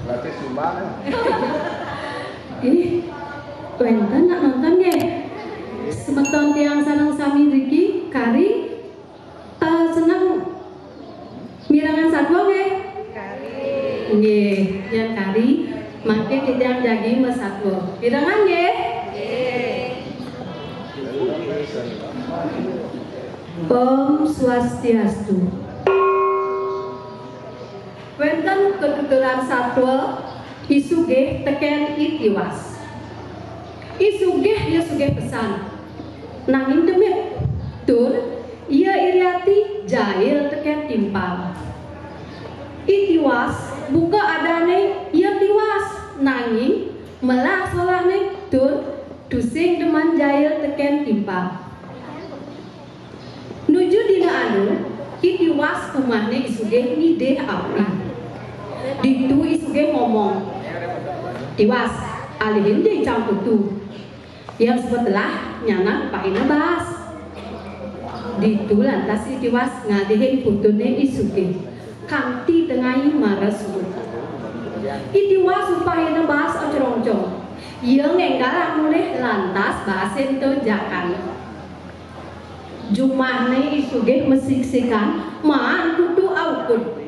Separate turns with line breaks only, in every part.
Berarti sumbang.
Ih, wenten nak nonton ya? Semeton tiang sanang sami Riki, Kari, senang mirangan satwa ya? Kari. Nggih, yang Kari, makin tidak jadi mesatwa. Mirangan ya? Om Swastiastu. Wenten ketuturan satwa isugih teken itiwas. Isugih ya sugih pesan. Nanging demit tur ia iriati jahil teken timpal. Itiwas buka adane ia tiwas. Nanging melah solahne tur dusing deman jahil teken timpal. Nuju dina anu itiwas kemahne isugih ngide api. Ditu isuge ngomong, tiwas alihin deh campur tuh. Yang sebelah nyana paina bahas. Ditu lantas tiwas ngadehin putune isuge. Kanti tengahi marasut. Itiwas paina bahas ocorong-cong. Ia ngenggalang mulih lantas bahasen to jakan. Jumahne isuge mesiksikan maan kudu aukun.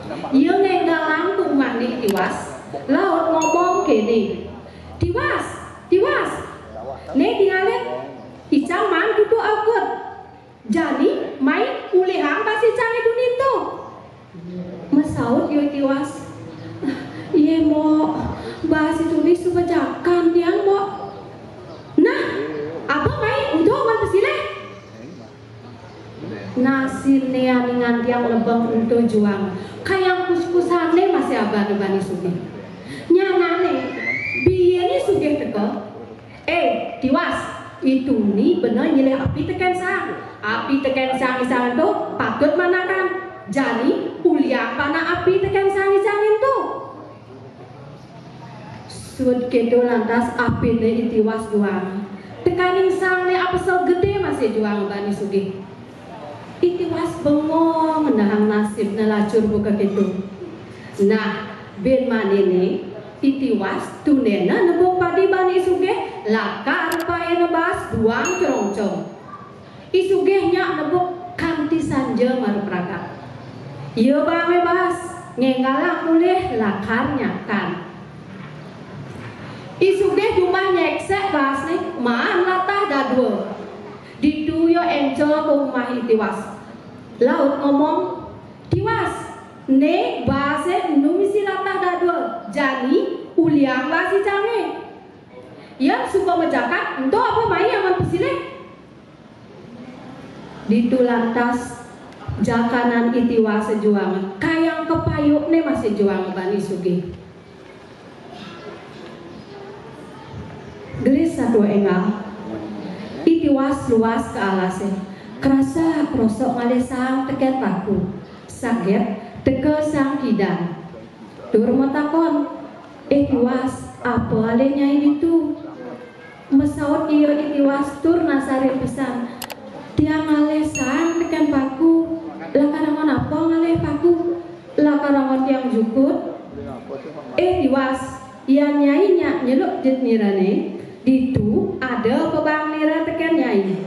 Ia ngenggalang kumani tiwas laut ngomong kene tiwas ne tinggalin icang man kudu aukun jani main ulihang pasti icang itu nito mesaut yo tiwas iya mo bahas itu nih subajakan tiang mo nah apa main untuk man pesileh nasir neaningan tiang lebang untuk juang kayak kus-kusane masih abah-abah sugi nyanane biyani sugi teko tiwas itu nih bener nyilih api teken sang isang itu patut manakan jani kuliah pana api teken sang isang itu sud kedo lantas api ne itiwas juang tekaning sang ne apa sel gede masih juang bani sugi itiwas bengong menahang nasib nelacur buka gitu. Nah, ben manene itiwas tunena nebok padi bani isuge laka rupae nebas duang cerongcong. Isugehnya nebok kanti sanja maru praga. Iya bame bas ngengalang mulih lakarnya kan. Isuge cuma nyeksek bas nih, maan latah dadua. Dituyo enjol ke rumah Tiwas. Laut ngomong, Tiwas, ne base numisi latah dadua. Jadi uliang basi canggih. Yang suka menjakat, untuk apa main yang mempesilih? Ditu lantas jakanan Tiwas sejuang, kayang kepayuk ne masih juang bani sugi. Gelis satu engal, Tiwas luas ke alasnya. Kerasa krosok ngalesang teket paku, sakit teke sang hidang. Dur metakon, Tiwas apa alenya itu? Mesaut iyo Tiwas tur nasari pesan. Tiang ngalesang tekan paku, lakarangon apa ngaleh paku? Lakarangon tiang jukut. Tiwas, yang nyai nyeluk jet nirane. Ditu ada pebang nira tekan nyai.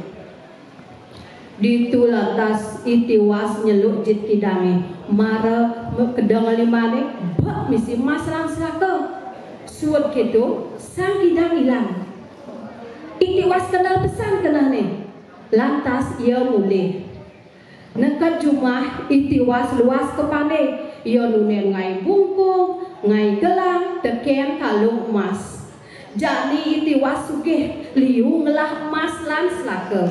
Ditu lantas Tiwas nyeluk jet kidange. Mara kedang limane, bak misi mas lang selaka. Suat gitu, sang kidang hilang. Tiwas kenal pesan kenal nih. Lantas ia mulih. Nekat jumah Tiwas luas kepane. Ia lunen ngai bungkung, ngai gelang, teken kalung emas. Jadi Tiwas sugih liu ngelah emas lan selaka.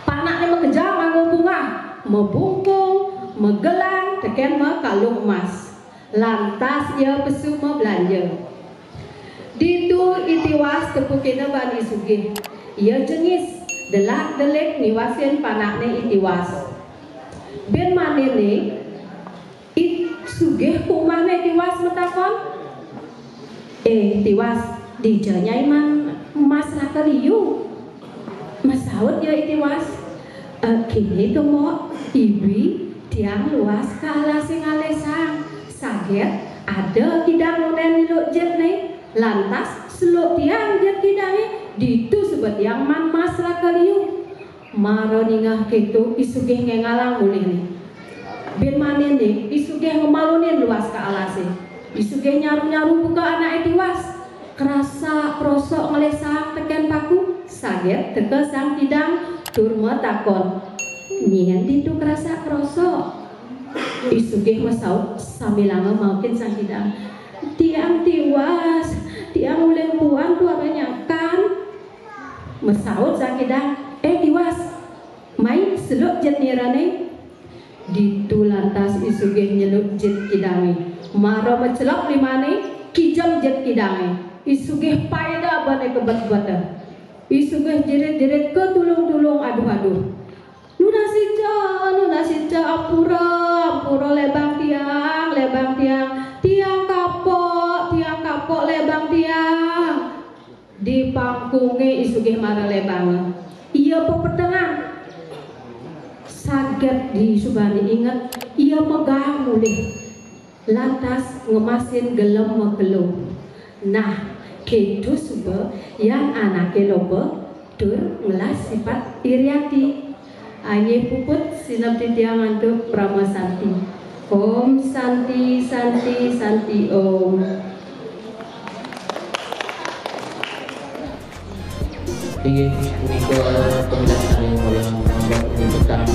Panaknya mengejar nganggo bunga, membungkung, megelang, teken kalung emas. Lantas ia pesu belanja. Ditu Tiwas kepukina bani sugih. Ia jengis delak delik niwasin panaknya Tiwas. Ben manene sugih kumahnya Tiwas metakon. Tiwas dijanyai man mas raka liu. Masaut ya Tiwas. Kini kemo ibi tiang luas ke alasi ngalesang. Sakit ada kidang lunen luk jet nih. Lantas seluk tiang jet kidangnya ditu sebut yang man mas raka liu. Maro ningah ketu isugih ngengalang mulih nih. Ben manene isugih ngemalunin luas ke alasi. Isugih nyaru-nyaru buka anak Tiwas. Kerasa krosok ngelesang tekan paku. Saget teke sang kidang turma takon. Nyian ditu kerasa krosok. Isugih masaut sambilanga maukin sang kidang. Tiang Tiwas, tiang uleng puan tuaranya kan. Masaut sang kidang. Tiwas, main seluk jet nirane. Ditu lantas isugih nyeluk jet kidangi. Maro mencelok limane kijam jet kidangi. Isugih paeda bane kebat-bata. Isugih jerit-jerit ke tulung-tulung aduh-aduh. Nuna sija ampura lebang tiang tiang kapok lebang tiang. Di pangkunge isugih mara lebang. Iya pepetengan. Saget di subani ingat ia megang mulih. Lantas ngemasin gelem megelu. Nah, ketu suba yang anake loba tur ngelas sifat iriati. Anye puput sinap titiang antuk Prama Santi. Om Santi Santi Santi Om.
Tinggi, ini ke penjelasan yang membuat